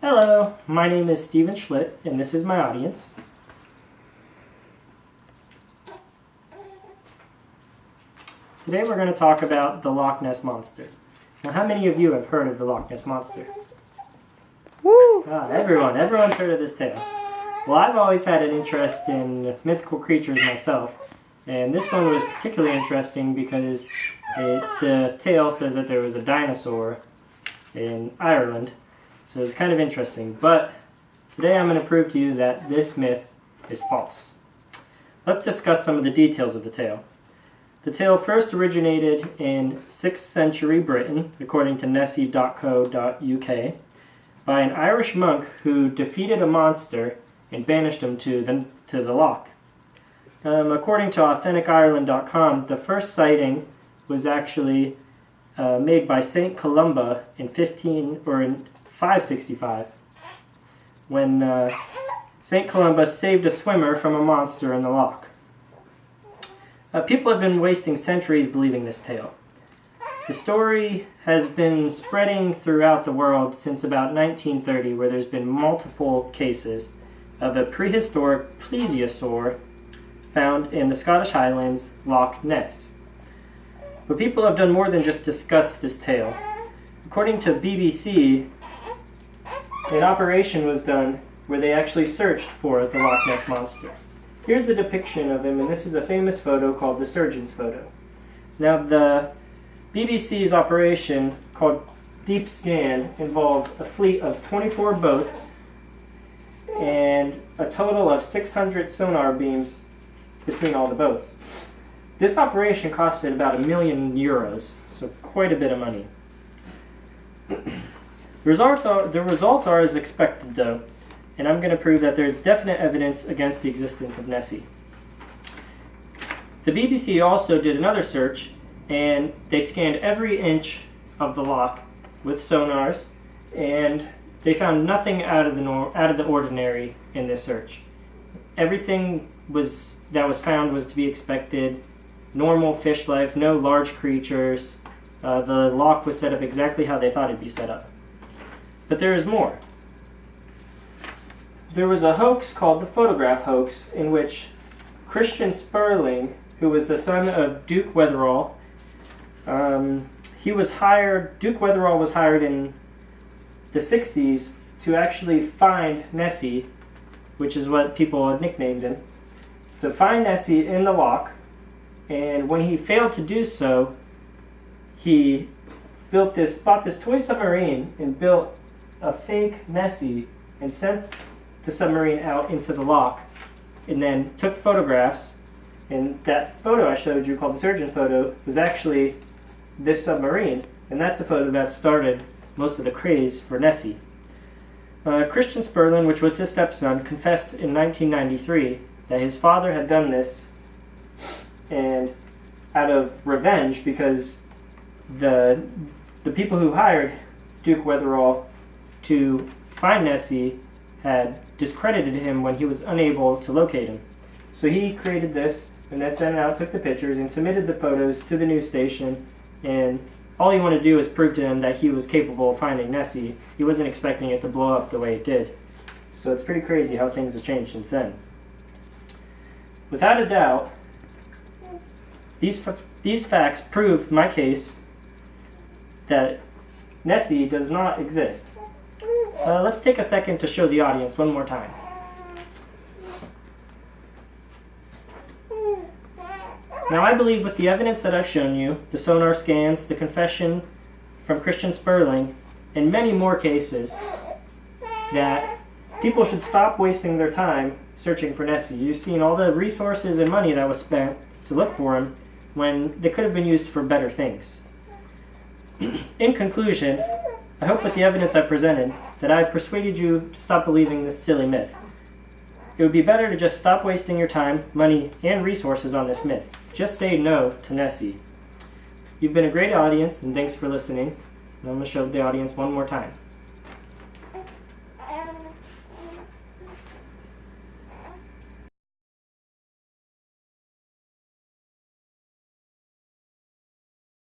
Hello, my name is Steven Schlitt, and this is my audience. Today we're going to talk about the Loch Ness Monster. Now, how many of you have heard of the Loch Ness Monster? Woo! Everyone's heard of this tale. Well, I've always had an interest in mythical creatures myself, and this one was particularly interesting because the tale says that there was a dinosaur in Ireland. So it's kind of interesting, but today I'm going to prove to you that this myth is false. Let's discuss some of the details of the tale. The tale first originated in 6th century Britain, according to nessie.co.uk, by an Irish monk who defeated a monster and banished him to the loch. According to AuthenticIreland.com, the first sighting was actually made by Saint Columba in 565, when St. Columba saved a swimmer from a monster in the loch. People have been wasting centuries believing this tale. The story has been spreading throughout the world since about 1930, where there's been multiple cases of a prehistoric plesiosaur found in the Scottish Highlands, Loch Ness. But people have done more than just discuss this tale. According to BBC, an operation was done where they actually searched for the Loch Ness Monster. Here's a depiction of him, and this is a famous photo called the surgeon's photo. Now, the BBC's operation, called Deep Scan, involved a fleet of 24 boats and a total of 600 sonar beams between all the boats. This operation costed about €1 million, so quite a bit of money. The results are as expected, though, and I'm going to prove that there's definite evidence against the existence of Nessie. The BBC also did another search, and they scanned every inch of the loch with sonars, and they found nothing out of the ordinary in this search. Everything that was found was to be expected: normal fish life, no large creatures. The loch was set up exactly how they thought it'd be set up. But there is more. There was a hoax called the photograph hoax, in which Christian Sperling, who was the son of Duke Wetherall, Duke Wetherall was hired in the 60s to actually find Nessie, which is what people had nicknamed him, to find Nessie in the loch, and when he failed to do so, he bought this toy submarine and built a fake Nessie and sent the submarine out into the loch, and then took photographs. And that photo I showed you, called the surgeon photo, was actually this submarine, and that's the photo that started most of the craze for Nessie. Christian Sperling, which was his stepson, confessed in 1993 that his father had done this, and out of revenge, because the people who hired Duke Wetherall to find Nessie had discredited him when he was unable to locate him. So he created this, and then sent it out, took the pictures, and submitted the photos to the news station, and all he wanted to do was prove to them that he was capable of finding Nessie. He wasn't expecting it to blow up the way it did. So it's pretty crazy how things have changed since then. Without a doubt, these facts prove my case that Nessie does not exist. Let's take a second to show the audience one more time. Now, I believe with the evidence that I've shown you, the sonar scans, the confession from Christian Sperling, and many more cases, that people should stop wasting their time searching for Nessie. You've seen all the resources and money that was spent to look for him when they could have been used for better things. In conclusion, I hope with the evidence I've presented that I've persuaded you to stop believing this silly myth. It would be better to just stop wasting your time, money, and resources on this myth. Just say no to Nessie. You've been a great audience, and thanks for listening. And I'm going to show the audience one more time.